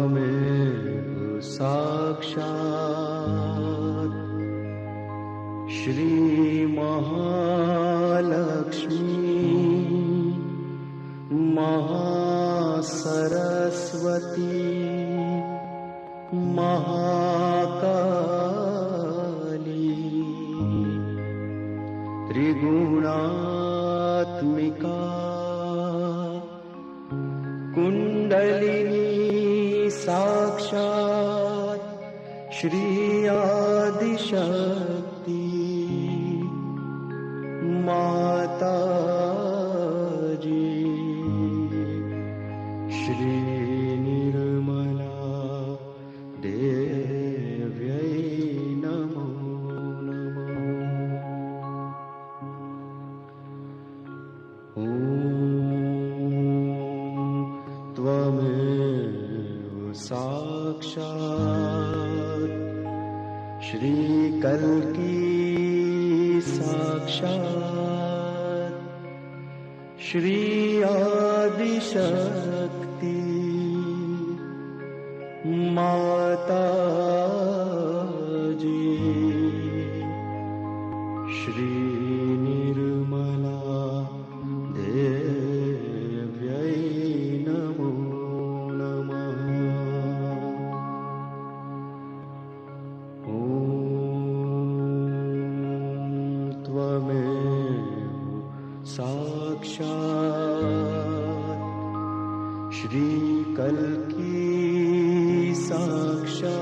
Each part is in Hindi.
त्वमेव साक्षात् श्री महालक्ष्मी महासरस्वती महाकाली त्रिगुणात्मिका कुंडलिनी साक्षात् श्री आदिशक्ति माता जी श्री निर्मला देव्यै नमो नमः। ॐ त्वमेव साक्षात् श्री कल्की साक्षात् श्री आदिशक्ति माता जी श्री निर्मला देव्यै नमो नमः। ॐ त्वमेव साक्षात् श्री कल्की साक्षात्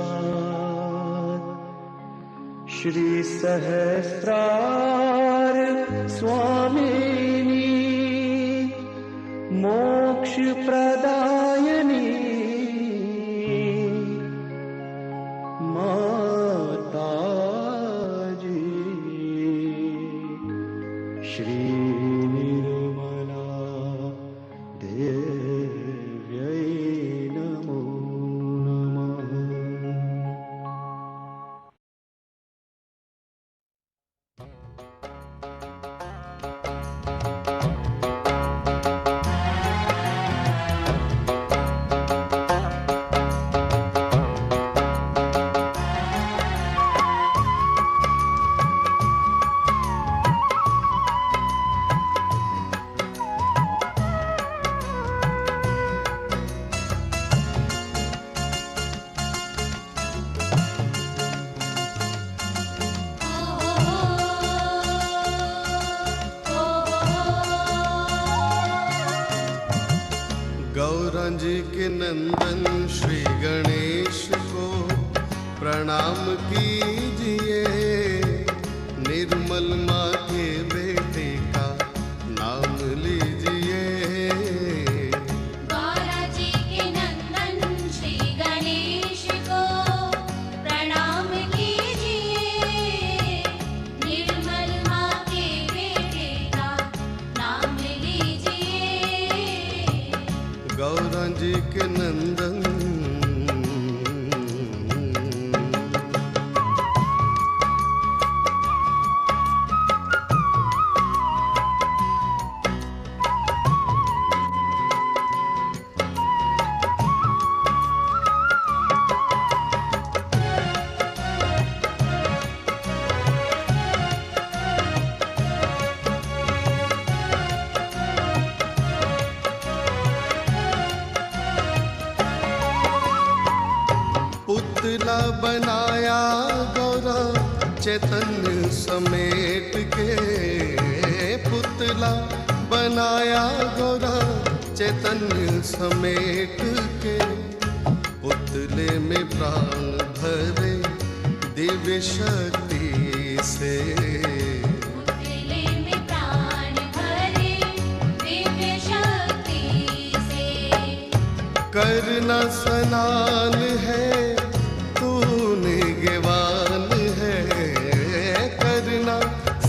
श्री सहस्रार स्वामिनी मोक्ष प्रदायिनी माता जी श्री निर्मला देव्यै नमो नमः। गौरांजी के नंदन श्री गणेश को प्रणाम कीजिए। निर्मल माँ के बेटे का नाम लीजिए। गौरांजी के नंदन श्री गणेश को प्रणाम कीजिए। निर्मल माँ के बेटे का नाम लीजिए। गौरांजी के नंदन पुतला बनाया गौरा चैतन्य समेट के। पुतला बनाया गौरा चैतन्य समेट के। पुतले में प्राण भरे दिव्य शक्ति से। पुतले में प्राण भरे दिव्य शक्ति से। करना स्नान है तूने ज्ञान है। करना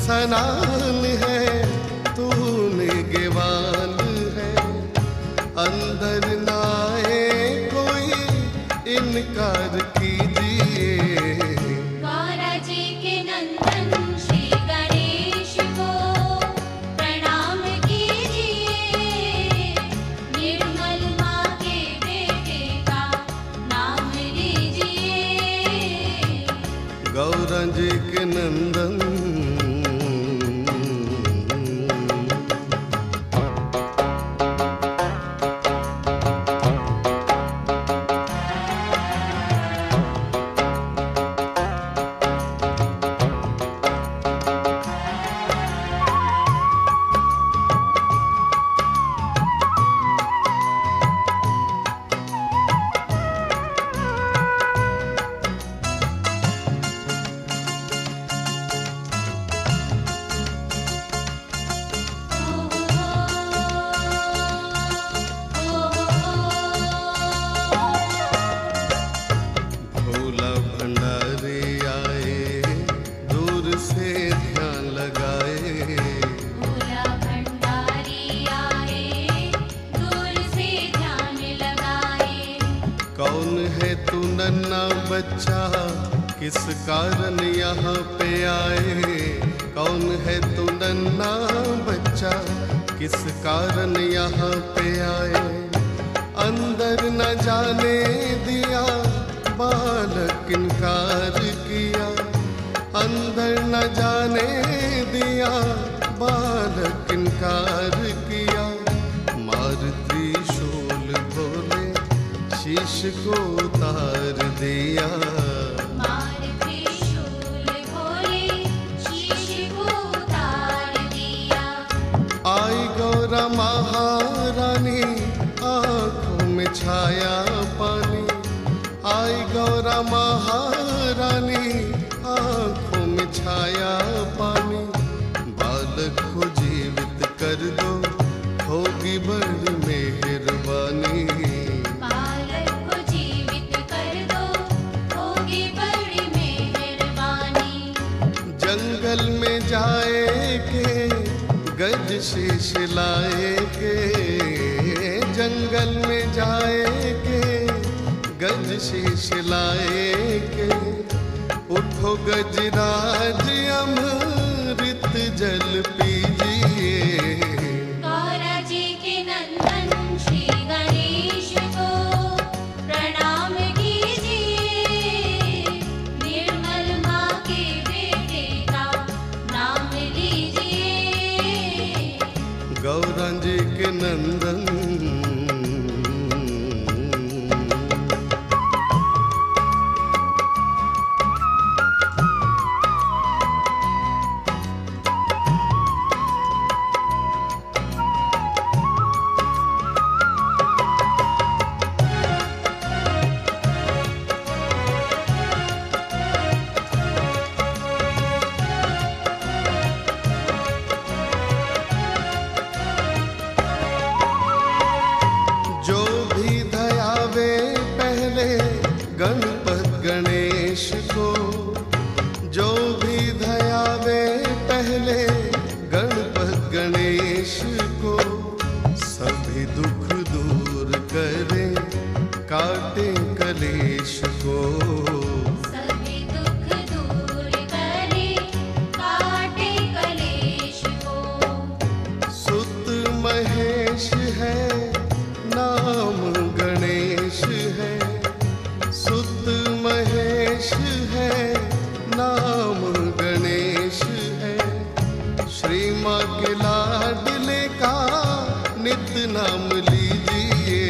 स्नान है तूने ज्ञान है। अंदर ना आए कोई इनकार कीजिए। गौरांजी के नंदन श्री गणेश को प्रणाम कीजिए। निर्मल माँ के बेटे का गौरा जी के नंदन भोला भंडारी आए दूर से ध्यान लगाए भोला भंडारी आए दूर से ध्यान लगाए कौन है तू नन्हा बच्चा किस कारण यहाँ पे आए कौन है तू नन्हा बच्चा किस कारण यहाँ पे आए अंदर न जाने दिया बालक इनकार किया अंदर न जाने दिया बालक इनकार किया मार त्रिशूल भोले शीश को उतार दिया मार त्रिशूल भोले शीश को उतार दिया आई गौरा महारानी आंखों में छाया पानी आई गौरा महारानी आंखों में छाया पानी बालक को जीवित कर दो होगी बड़ी मेहरबानी बालक को जीवित कर दो होगी बड़ी मेहरबानी जंगल में जाए के गज शीश लाए के जंगल में जाए के गज शीश लाए के उठो गजराज अमृत जल पीजिए गौरा जी के नंदन श्री गणेश को प्रणाम कीजिए निर्मल माँ के बेटे का नाम लीजिए गौरा जी के नंदन जो भी धयावे पहले गणपत गणेश को जो भी धयावे पहले गणपत गणेश को सभी दुख दूर करे काटे कलेश को सभी दुख दूर करे काटे कलेश को सुत महेश है नाम गणेश है सुत महेश है नाम गणेश है श्री माँ के लाडले का नित नाम लीजिए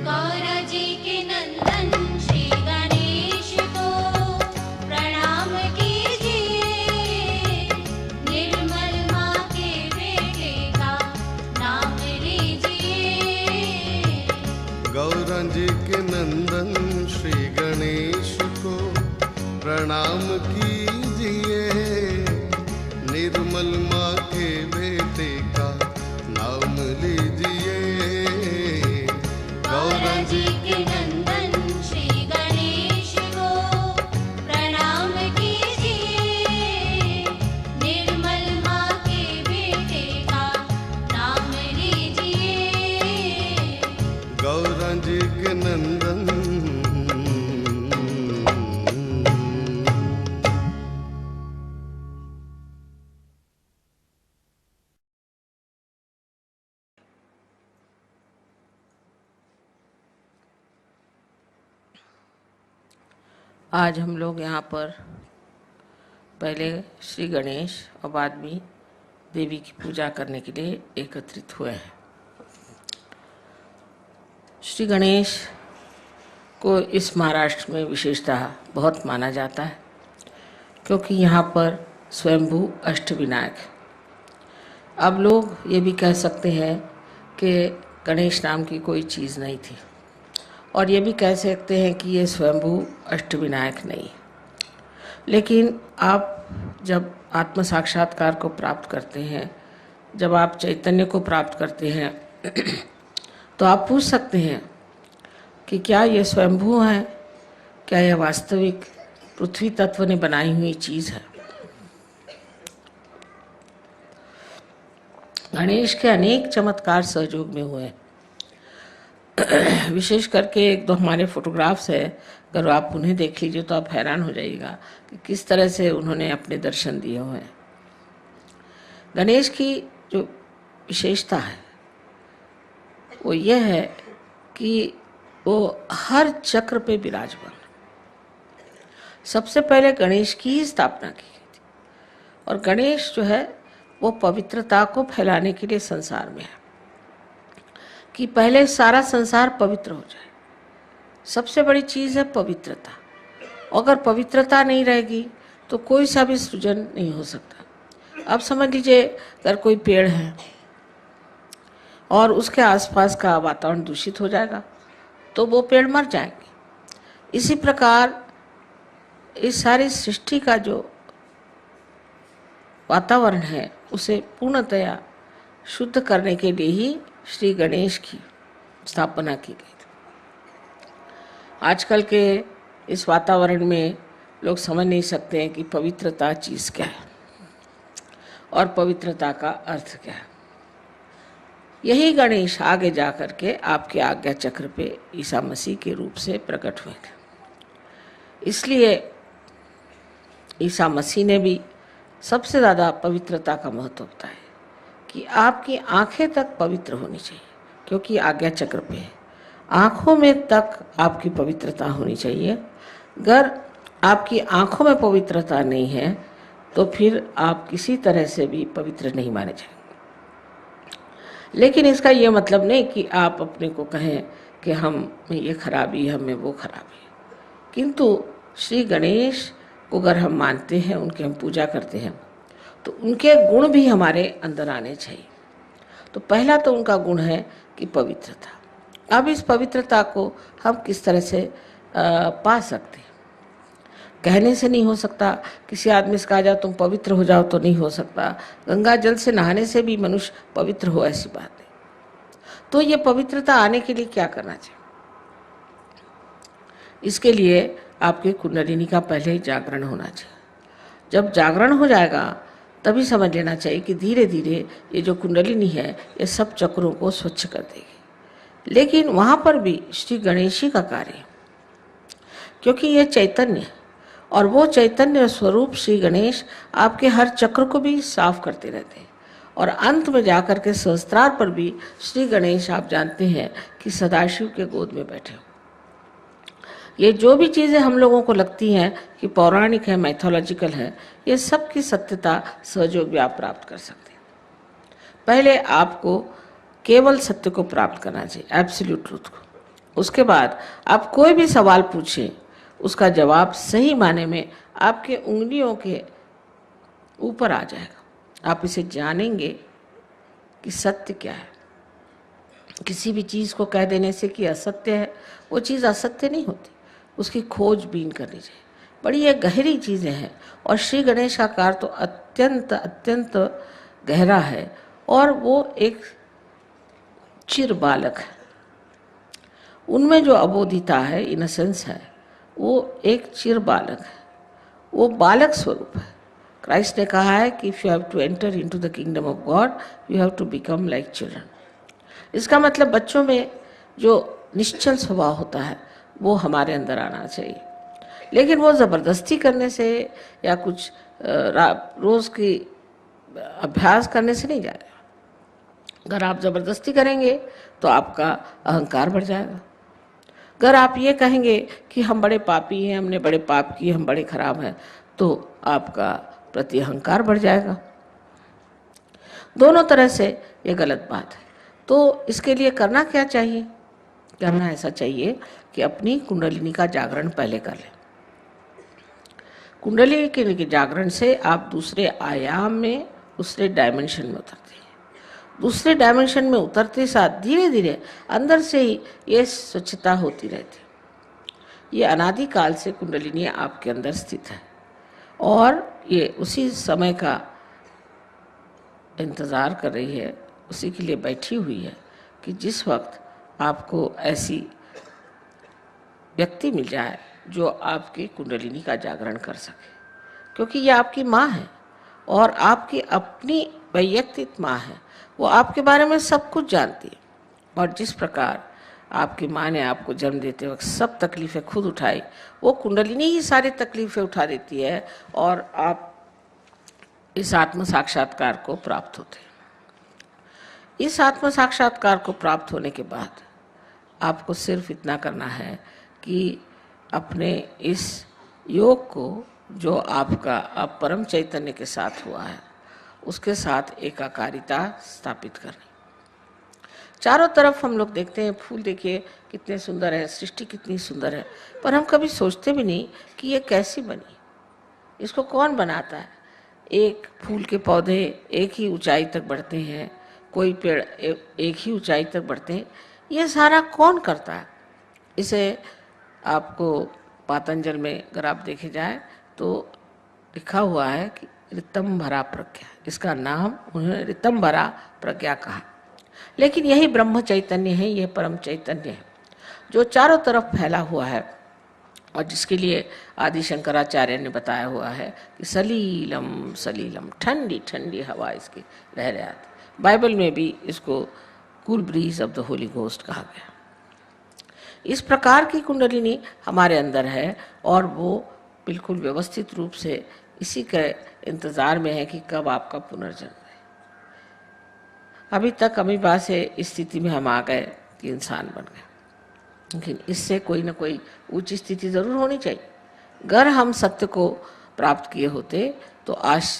गौरा जी के नंदन श्री गणेश को प्रणाम कीजिए निर्मल माँ के बेटे का नाम लीजिए गौरा जी के नंदन श्री गणेश को प्रणाम कीजिए निर्मल माँ के बेटे का नाम लीजिए गौरा जी के नंदन श्री गणेश को प्रणाम कीजिए निर्मल माँ के बेटे का नाम लीजिए गौरा जी के नंदन आज हम लोग यहाँ पर पहले श्री गणेश और बाद में देवी की पूजा करने के लिए एकत्रित हुए हैं। श्री गणेश को इस महाराष्ट्र में विशेषतः बहुत माना जाता है, क्योंकि यहाँ पर स्वयंभू अष्टविनायक है। अब लोग ये भी कह सकते हैं कि गणेश नाम की कोई चीज़ नहीं थी, और ये भी कह सकते हैं कि ये स्वयंभू अष्टविनायक नहीं है। लेकिन आप जब आत्म साक्षात्कार को प्राप्त करते हैं, जब आप चैतन्य को प्राप्त करते हैं, तो आप पूछ सकते हैं कि क्या ये स्वयंभू है, क्या यह वास्तविक पृथ्वी तत्व ने बनाई हुई चीज़ है। गणेश के अनेक चमत्कार सहयोग में हुए। विशेष करके एक दो हमारे फोटोग्राफ्स है, अगर आप उन्हें देख लीजिए तो आप हैरान हो जाइएगा कि किस तरह से उन्होंने अपने दर्शन दिए हुए हैं। गणेश की जो विशेषता है वो यह है कि वो हर चक्र पे विराजमान। सबसे पहले गणेश की स्थापना की गई थी, और गणेश जो है वो पवित्रता को फैलाने के लिए संसार में है, कि पहले सारा संसार पवित्र हो जाए। सबसे बड़ी चीज़ है पवित्रता। अगर पवित्रता नहीं रहेगी तो कोई सा भी सृजन नहीं हो सकता। अब समझ लीजिए, अगर कोई पेड़ है और उसके आसपास का वातावरण दूषित हो जाएगा तो वो पेड़ मर जाएंगे। इसी प्रकार इस सारी सृष्टि का जो वातावरण है उसे पूर्णतया शुद्ध करने के लिए ही श्री गणेश की स्थापना की गई थी। आजकल के इस वातावरण में लोग समझ नहीं सकते हैं कि पवित्रता चीज़ क्या है और पवित्रता का अर्थ क्या है। यही गणेश आगे जा कर के आपके आज्ञा चक्र पे ईसा मसीह के रूप से प्रकट हुए थे। इसलिए ईसा मसीह ने भी सबसे ज़्यादा पवित्रता का महत्व बताया कि आपकी आंखें तक पवित्र होनी चाहिए, क्योंकि आज्ञा चक्र पे है। आँखों में तक आपकी पवित्रता होनी चाहिए। अगर आपकी आँखों में पवित्रता नहीं है तो फिर आप किसी तरह से भी पवित्र नहीं माने जाएंगे। लेकिन इसका ये मतलब नहीं कि आप अपने को कहें कि हम में ये खराबी है, हमें वो खराबी है। किंतु श्री गणेश को अगर हम मानते हैं, उनकी हम पूजा करते हैं, तो उनके गुण भी हमारे अंदर आने चाहिए। तो पहला तो उनका गुण है कि पवित्रता। अब इस पवित्रता को हम किस तरह से पा सकते हैं? कहने से नहीं हो सकता। किसी आदमी से कहा जाए तुम पवित्र हो जाओ तो नहीं हो सकता। गंगा जल से नहाने से भी मनुष्य पवित्र हो, ऐसी बात नहीं। तो ये पवित्रता आने के लिए क्या करना चाहिए? इसके लिए आपके कुंडलिनी का पहले ही जागरण होना चाहिए। जब जागरण हो जाएगा तभी समझ लेना चाहिए कि धीरे धीरे ये जो कुंडलिनी है ये सब चक्रों को स्वच्छ कर देगी। लेकिन वहाँ पर भी श्री गणेश जी का कार्य है, क्योंकि ये चैतन्य है, और वो चैतन्य स्वरूप श्री गणेश आपके हर चक्र को भी साफ करते रहते हैं। और अंत में जाकर के सहस्त्रार पर भी श्री गणेश आप जानते हैं कि सदाशिव के गोद में बैठे हो। ये जो भी चीज़ें हम लोगों को लगती हैं कि पौराणिक है, मैथोलॉजिकल है, ये सब की सत्यता सहयोग भी आप प्राप्त कर सकते हैं। पहले आपको केवल सत्य को प्राप्त करना चाहिए, एब्सोल्यूट ट्रूथ को। उसके बाद आप कोई भी सवाल पूछें, उसका जवाब सही माने में आपके उंगलियों के ऊपर आ जाएगा। आप इसे जानेंगे कि सत्य क्या है। किसी भी चीज़ को कह देने से कि असत्य है, वो चीज़ असत्य नहीं होती। उसकी खोजबीन करनी चाहिए। बड़ी ये गहरी चीज़ें हैं, और श्री गणेश का कार्य तो अत्यंत अत्यंत गहरा है, और वो एक चिर बालक है। उनमें जो अबोधिता है, इनोसेंस है, वो एक चिर बालक है। वो बालक स्वरूप है। क्राइस्ट ने कहा है कि if you have to enter into the kingdom of God you have to become like children. इसका मतलब बच्चों में जो निश्चल स्वभाव होता है वो हमारे अंदर आना चाहिए। लेकिन वो ज़बरदस्ती करने से या कुछ रोज़ की अभ्यास करने से नहीं जाएगा। अगर आप ज़बरदस्ती करेंगे तो आपका अहंकार बढ़ जाएगा। अगर आप ये कहेंगे कि हम बड़े पापी हैं, हमने बड़े पाप किए, हम बड़े खराब हैं, तो आपका प्रति अहंकार बढ़ जाएगा। दोनों तरह से ये गलत बात है। तो इसके लिए करना क्या चाहिए? करना ऐसा चाहिए कि अपनी कुंडलिनी का जागरण पहले कर लें। कुंडली के जागरण से आप दूसरे आयाम में, दूसरे डायमेंशन में उतरते हैं। दूसरे डायमेंशन में उतरते साथ धीरे धीरे अंदर से ही ये स्वच्छता होती रहती है। ये अनादिकाल से कुंडलिनी आपके अंदर स्थित है और ये उसी समय का इंतज़ार कर रही है, उसी के लिए बैठी हुई है कि जिस वक्त आपको ऐसी व्यक्ति मिल जाए जो आपकी कुंडलिनी का जागरण कर सके, क्योंकि ये आपकी माँ है और आपकी अपनी वैयक्तिक माँ है। वो आपके बारे में सब कुछ जानती है और जिस प्रकार आपकी माँ ने आपको जन्म देते वक्त सब तकलीफ़ें खुद उठाई, वो कुंडलिनी ही सारी तकलीफ़ें उठा देती है और आप इस आत्म साक्षात्कार को प्राप्त होते हैं। इस आत्म साक्षात्कार को प्राप्त होने के बाद आपको सिर्फ इतना करना है कि अपने इस योग को जो आपका अब परम चैतन्य के साथ हुआ है उसके साथ एकाकारिता स्थापित करनी। चारों तरफ हम लोग देखते हैं फूल, देखिए कितने सुंदर है, सृष्टि कितनी सुंदर है, पर हम कभी सोचते भी नहीं कि ये कैसी बनी, इसको कौन बनाता है। एक फूल के पौधे एक ही ऊंचाई तक बढ़ते हैं, कोई पेड़ एक ही ऊंचाई तक बढ़ते हैं, ये सारा कौन करता है? इसे आपको पातंजल में अगर आप देखे जाए तो लिखा हुआ है कि ऋतंभरा प्रज्ञा, इसका नाम उन्होंने ऋतंभरा प्रज्ञा कहा। लेकिन यही ब्रह्म चैतन्य है, यह परम चैतन्य है जो चारों तरफ फैला हुआ है और जिसके लिए आदि शंकराचार्य ने बताया हुआ है कि सलीलम सलीलम, ठंडी ठंडी हवा इसकी लहरें आती। बाइबल में भी इसको cool bridge of the Holi ghost कहा गया। इस प्रकार की कुंडलिनी हमारे अंदर है और वो बिल्कुल व्यवस्थित रूप से इसी के इंतज़ार में है कि कब आपका पुनर्जन्म है। अभी तक अमीबा से इस स्थिति में हम आ गए कि इंसान बन गए, लेकिन इससे कोई ना कोई ऊंची स्थिति ज़रूर होनी चाहिए। अगर हम सत्य को प्राप्त किए होते तो आज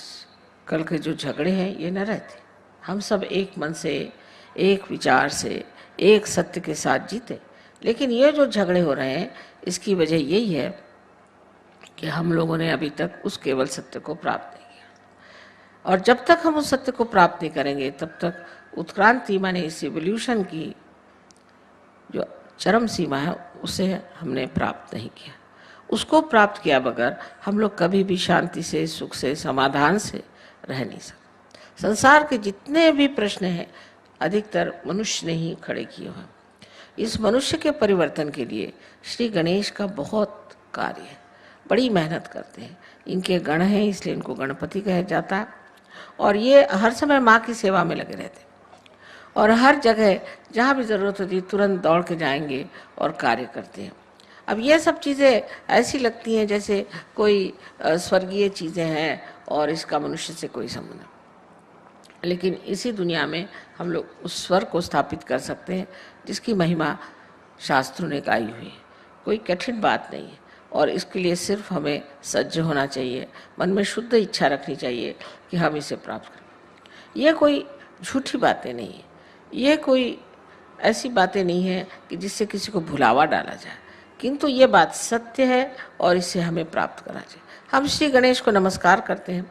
कल के जो झगड़े हैं ये न रहते। हम सब एक मन से, एक विचार से, एक सत्य के साथ जीते। लेकिन ये जो झगड़े हो रहे हैं इसकी वजह यही है कि हम लोगों ने अभी तक उस केवल सत्य को प्राप्त नहीं किया और जब तक हम उस सत्य को प्राप्त नहीं करेंगे तब तक उत्क्रांति माने इस इवोल्यूशन की जो चरम सीमा है उसे हमने प्राप्त नहीं किया। उसको प्राप्त किया बगैर हम लोग कभी भी शांति से, सुख से, समाधान से रह नहीं सकते। संसार के जितने भी प्रश्न हैं अधिकतर मनुष्य ने ही खड़े किए हैं। इस मनुष्य के परिवर्तन के लिए श्री गणेश का बहुत कार्य है, बड़ी मेहनत करते हैं। इनके गण हैं इसलिए इनको गणपति कहा जाता है और ये हर समय माँ की सेवा में लगे रहते हैं और हर जगह जहाँ भी ज़रूरत होती है तुरंत दौड़ के जाएंगे और कार्य करते हैं। अब ये सब चीज़ें ऐसी लगती हैं जैसे कोई स्वर्गीय चीज़ें हैं और इसका मनुष्य से कोई संबंध नहीं, लेकिन इसी दुनिया में हम लोग उस स्वर को स्थापित कर सकते हैं जिसकी महिमा शास्त्रों ने गाई हुई है। कोई कठिन बात नहीं है और इसके लिए सिर्फ हमें सज्ज होना चाहिए, मन में शुद्ध इच्छा रखनी चाहिए कि हम इसे प्राप्त करें। ये कोई झूठी बातें नहीं है, ये कोई ऐसी बातें नहीं है कि जिससे किसी को भुलावा डाला जाए, किंतु ये बात सत्य है और इसे हमें प्राप्त करना चाहिए। हम श्री गणेश को नमस्कार करते हैं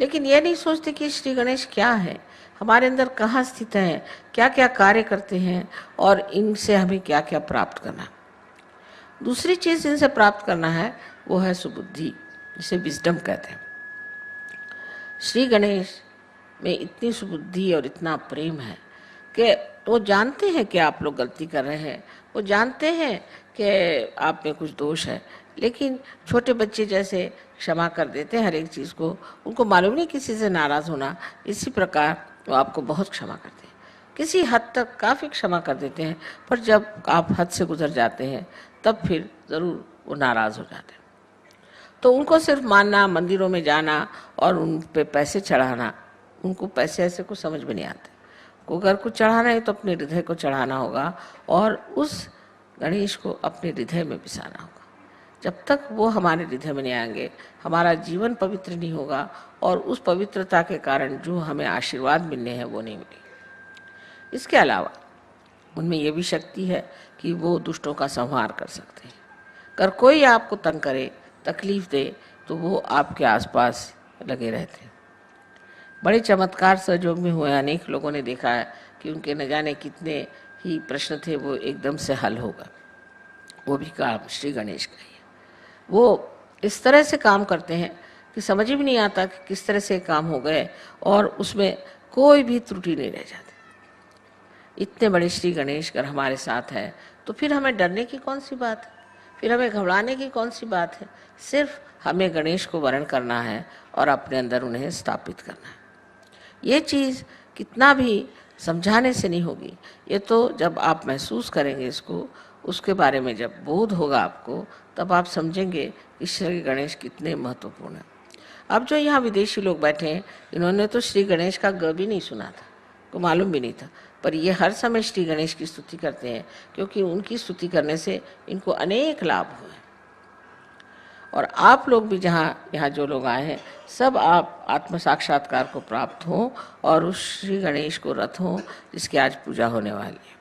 लेकिन ये नहीं सोचते कि श्री गणेश क्या है, हमारे अंदर कहाँ स्थित हैं, क्या क्या कार्य करते हैं और इनसे हमें क्या क्या प्राप्त करना। दूसरी चीज़ इनसे प्राप्त करना है वो है सुबुद्धि, जिसे विजडम कहते हैं। श्री गणेश में इतनी सुबुद्धि और इतना प्रेम है कि वो जानते हैं कि आप लोग गलती कर रहे हैं, वो जानते हैं कि आप में कुछ दोष है, लेकिन छोटे बच्चे जैसे क्षमा कर देते हैं हर एक चीज़ को। उनको मालूम नहीं किसी से नाराज़ होना, इसी प्रकार वो आपको बहुत क्षमा करते हैं, किसी हद तक काफ़ी क्षमा कर देते हैं, पर जब आप हद से गुजर जाते हैं तब फिर ज़रूर वो नाराज़ हो जाते हैं। तो उनको सिर्फ मानना, मंदिरों में जाना और उन पे पैसे चढ़ाना, उनको पैसे ऐसे कुछ समझ में नहीं आते। को अगर कुछ चढ़ाना है तो अपने हृदय को चढ़ाना होगा और उस गणेश को अपने हृदय में बिसाना होगा। जब तक वो हमारे हृदय में नहीं आएंगे, हमारा जीवन पवित्र नहीं होगा और उस पवित्रता के कारण जो हमें आशीर्वाद मिलने हैं वो नहीं मिलेंगे। इसके अलावा उनमें ये भी शक्ति है कि वो दुष्टों का संहार कर सकते हैं। अगर कोई आपको तंग करे, तकलीफ दे, तो वो आपके आसपास लगे रहते हैं। बड़े चमत्कार सहयोग में हुए, अनेक लोगों ने देखा है कि उनके न जाने कितने ही प्रश्न थे वो एकदम से हल हो गए। वो भी काम श्री गणेश का ही है। वो इस तरह से काम करते हैं कि समझ भी नहीं आता कि किस तरह से काम हो गए और उसमें कोई भी त्रुटि नहीं रह जाती। इतने बड़े श्री गणेश अगर हमारे साथ है तो फिर हमें डरने की कौन सी बात है, फिर हमें घबराने की कौन सी बात है। सिर्फ हमें गणेश को वरण करना है और अपने अंदर उन्हें स्थापित करना है। ये चीज़ कितना भी समझाने से नहीं होगी, ये तो जब आप महसूस करेंगे इसको, उसके बारे में जब बोध होगा आपको, तब आप समझेंगे कि श्री गणेश कितने महत्वपूर्ण हैं। अब जो यहाँ विदेशी लोग बैठे हैं, इन्होंने तो श्री गणेश का ग भी नहीं सुना था, को मालूम भी नहीं था, पर ये हर समय श्री गणेश की स्तुति करते हैं क्योंकि उनकी स्तुति करने से इनको अनेक लाभ हुए। और आप लोग भी यहाँ जो लोग आए हैं, सब आप आत्म साक्षात्कार को प्राप्त हों और उस श्री गणेश को रथ हों जिसकी आज पूजा होने वाली है।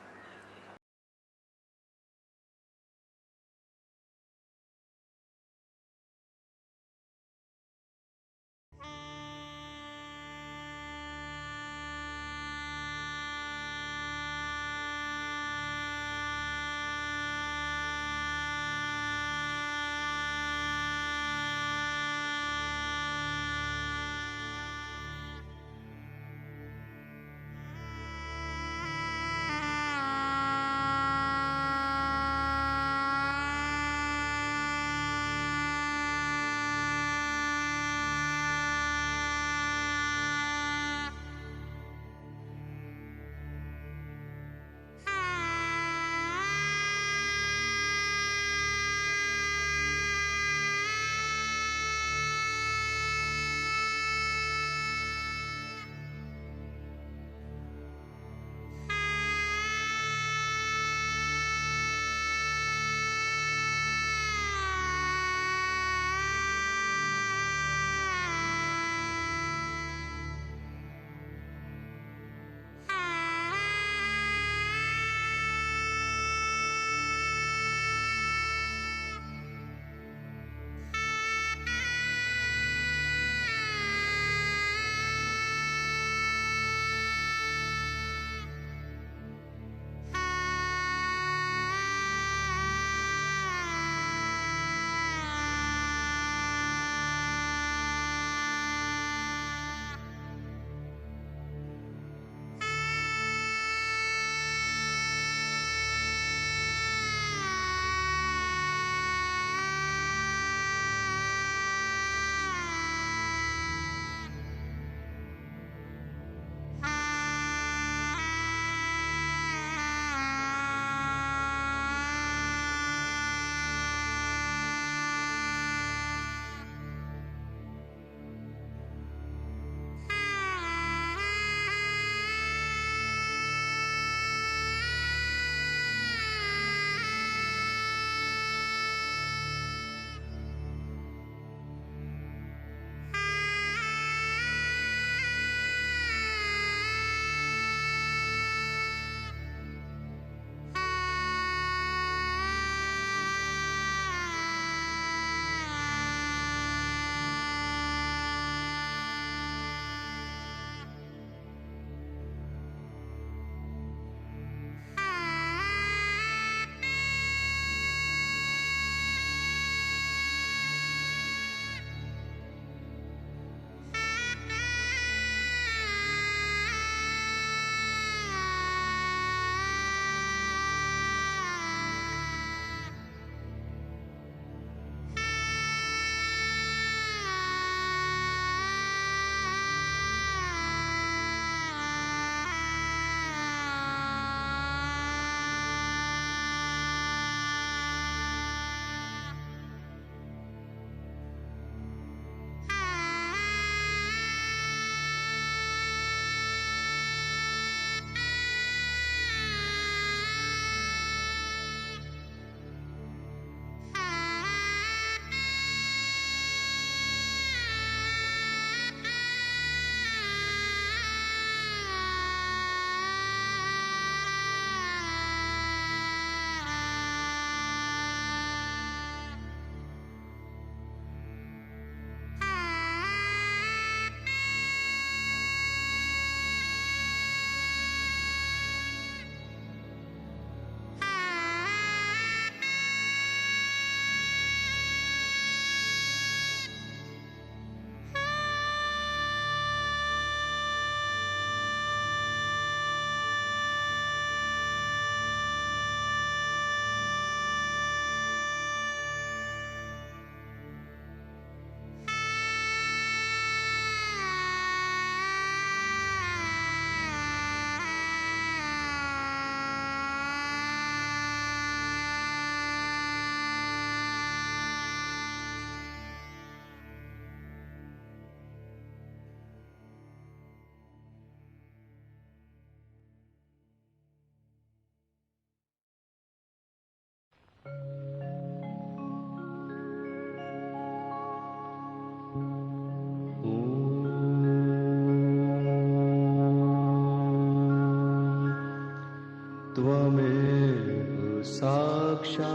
त्वमेव साक्षात्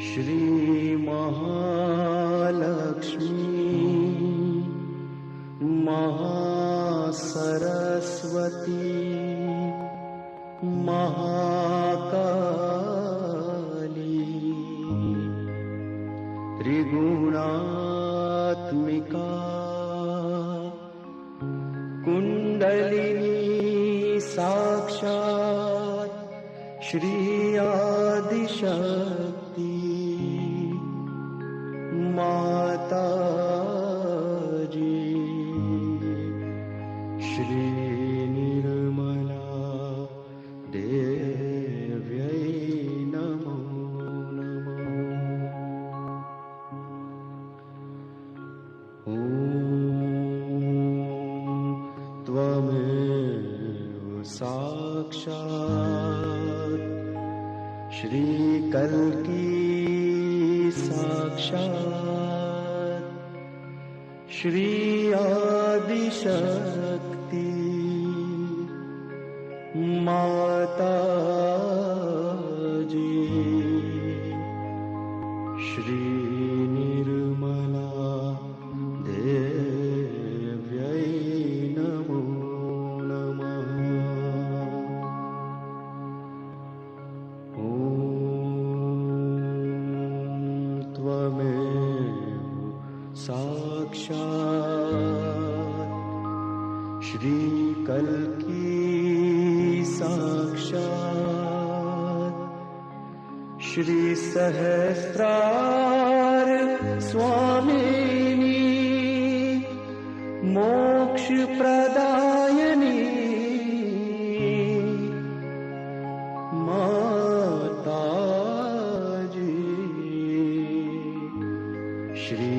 श्रीमहालक्ष्मी महासरस्वती महाकाली त्रिगुणात्मिका कुण्डलिनी साक्षात् श्री आदिशक्ति माताजी श्री निर्मला देव्यै नमो नमः। ॐ त्वमेव साक्षात् श्रीकल्की साक्षात् श्री आदिशक्ति माताजी श्री निर्मला देव्यै नमो नमः। ॐ त्वमेव साक्षात् श्रीकल्की साक्षात् श्री सहस्रार स्वामिनी मोक्ष प्रदायिनी माताजी श्री